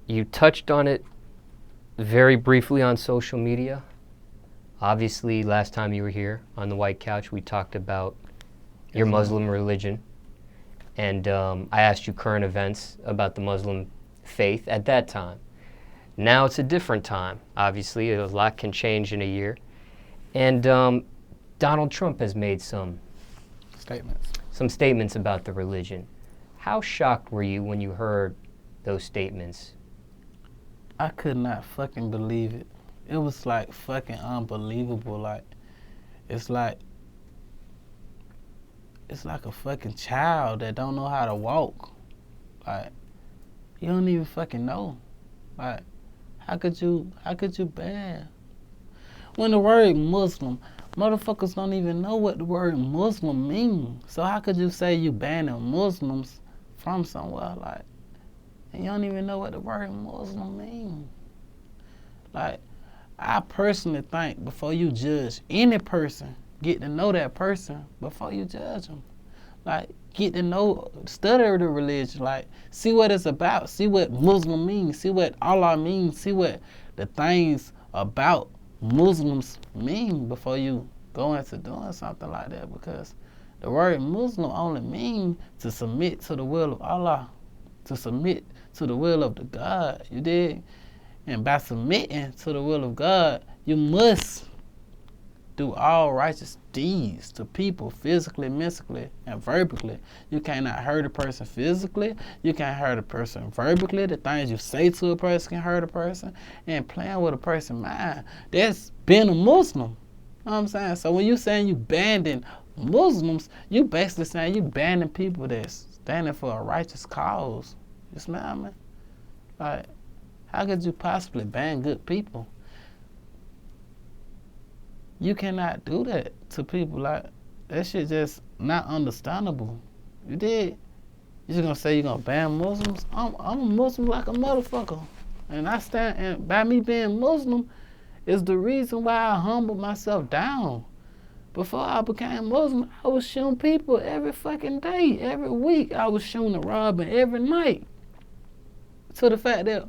You touched on it very briefly on social media. Obviously, last time you were here on the White Couch, we talked about your Muslim religion. And I asked you current events about the Muslim faith at that time. Now it's a different time, obviously. A lot can change in a year. And Donald Trump has made some statements about the religion. How shocked were you when you heard those statements? I could not fucking believe it. It was like fucking unbelievable. Like, it's like a fucking child that don't know how to walk. Like, you don't even fucking know. Like, how could you ban? When the word Muslim, motherfuckers don't even know what the word Muslim means. So how could you say you banning Muslims from somewhere? Like, and you don't even know what the word Muslim means. Like, I personally think before you judge any person, get to know that person before you judge them. Like, get to know, study the religion. Like, see what it's about. See what Muslim means. See what Allah means. See what the things about Muslims mean before you go into doing something like that. Because the word Muslim only means to submit to the will of Allah, to submit to the will of the God. You dig? And by submitting to the will of God, you must do all righteous deeds to people, physically, mentally, and verbally. You cannot hurt a person physically. You can't hurt a person verbally. The things you say to a person can hurt a person. And playing with a person's mind, that's being a Muslim. You know what I'm saying? So when you saying you banning Muslims, you basically saying you banning people that's standing for a righteous cause. You smell me? Like, how could you possibly ban good people? You cannot do that to people. Like, that shit just not understandable. You did. You just gonna say you're gonna ban Muslims? I'm a Muslim like a motherfucker. And I stand, and by me being Muslim is the reason why I humbled myself down. Before I became Muslim, I was shooting people every fucking day, every week. I was shooting and robbing every night. To the fact that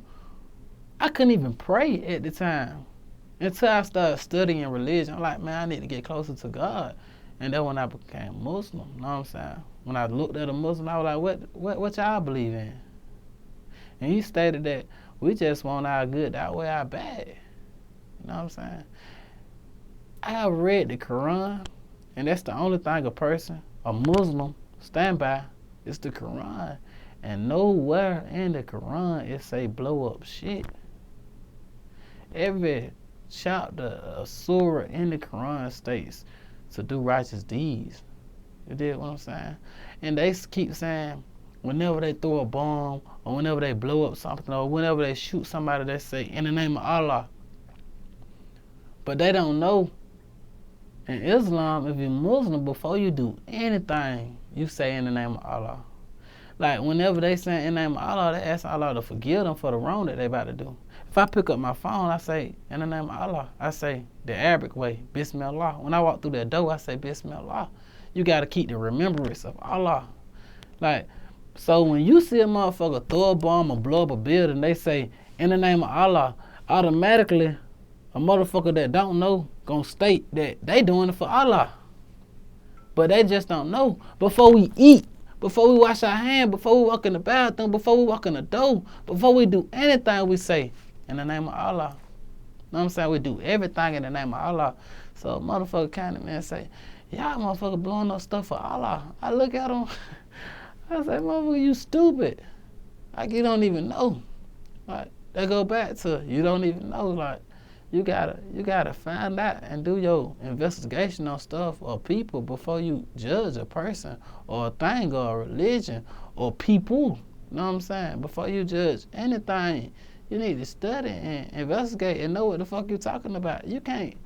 I couldn't even pray at the time. Until I started studying religion, I'm like, man, I need to get closer to God. And then when I became Muslim, you know what I'm saying? When I looked at a Muslim, I was like, what y'all believe in? And he stated that we just want our good to outweigh our bad. You know what I'm saying? I have read the Quran, and that's the only thing a Muslim, stand by, is the Quran. And nowhere in the Quran it say blow up shit. Every chapter of surah in the Quran states to do righteous deeds. You dig what I'm saying? And they keep saying whenever they throw a bomb or whenever they blow up something or whenever they shoot somebody, they say in the name of Allah. But they don't know in Islam, if you're Muslim, before you do anything, you say in the name of Allah. Like, whenever they say in the name of Allah, they ask Allah to forgive them for the wrong that they about to do. If I pick up my phone, I say, in the name of Allah. I say the Arabic way, Bismillah. When I walk through that door, I say Bismillah. You got to keep the remembrance of Allah. Like, so when you see a motherfucker throw a bomb or blow up a building, they say, in the name of Allah, automatically, a motherfucker that don't know gonna state that they doing it for Allah. But they just don't know. Before we eat, before we wash our hands, before we walk in the bathroom, before we walk in the door, before we do anything, we say, in the name of Allah. You know what I'm saying? We do everything in the name of Allah. So motherfucker kind of man say, y'all motherfucker blowing up stuff for Allah. I look at him, I say, motherfucker, you stupid. Like, you don't even know. Like, they go back to, you don't even know. Like, you gotta find out and do your investigation on stuff or people before you judge a person or a thing or a religion or people. You know what I'm saying? Before you judge anything, you need to study and investigate and know what the fuck you talking about. You can't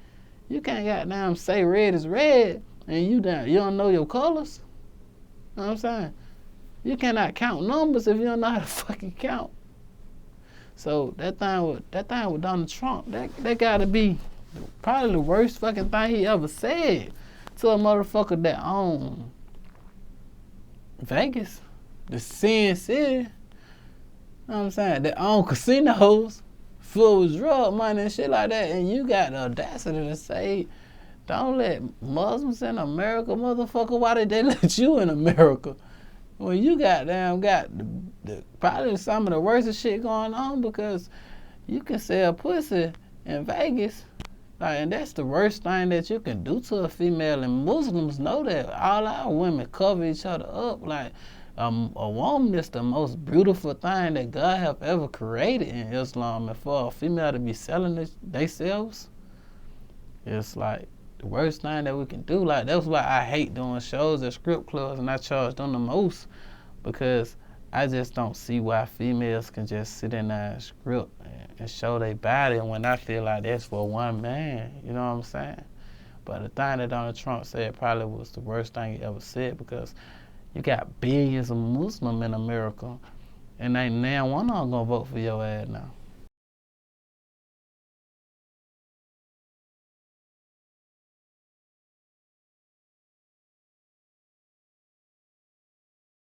goddamn say red is red and you don't know your colors. You know what I'm saying? You cannot count numbers if you don't know how to fucking count. So that thing with Donald Trump, that gotta be probably the worst fucking thing he ever said to a motherfucker that own Vegas, the Sin City. You know what I'm saying? That own casinos full with drug money and shit like that, and you got the audacity to say, don't let Muslims in America, motherfucker. Why did they let you in America? Well, you got probably some of the worst shit going on, because you can sell pussy in Vegas. Like, and that's the worst thing that you can do to a female, and Muslims know that. All our women cover each other up. Like, a woman is the most beautiful thing that God have ever created in Islam, and for a female to be selling themselves, it's like the worst thing that we can do. Like, that's why I hate doing shows at strip clubs, and I charge them the most, because I just don't see why females can just sit in that script and show their body, and when I feel like that's for one man, you know what I'm saying? But the thing that Donald Trump said probably was the worst thing he ever said, because you got billions of Muslims in America, and ain't now one of them gonna vote for your ass now.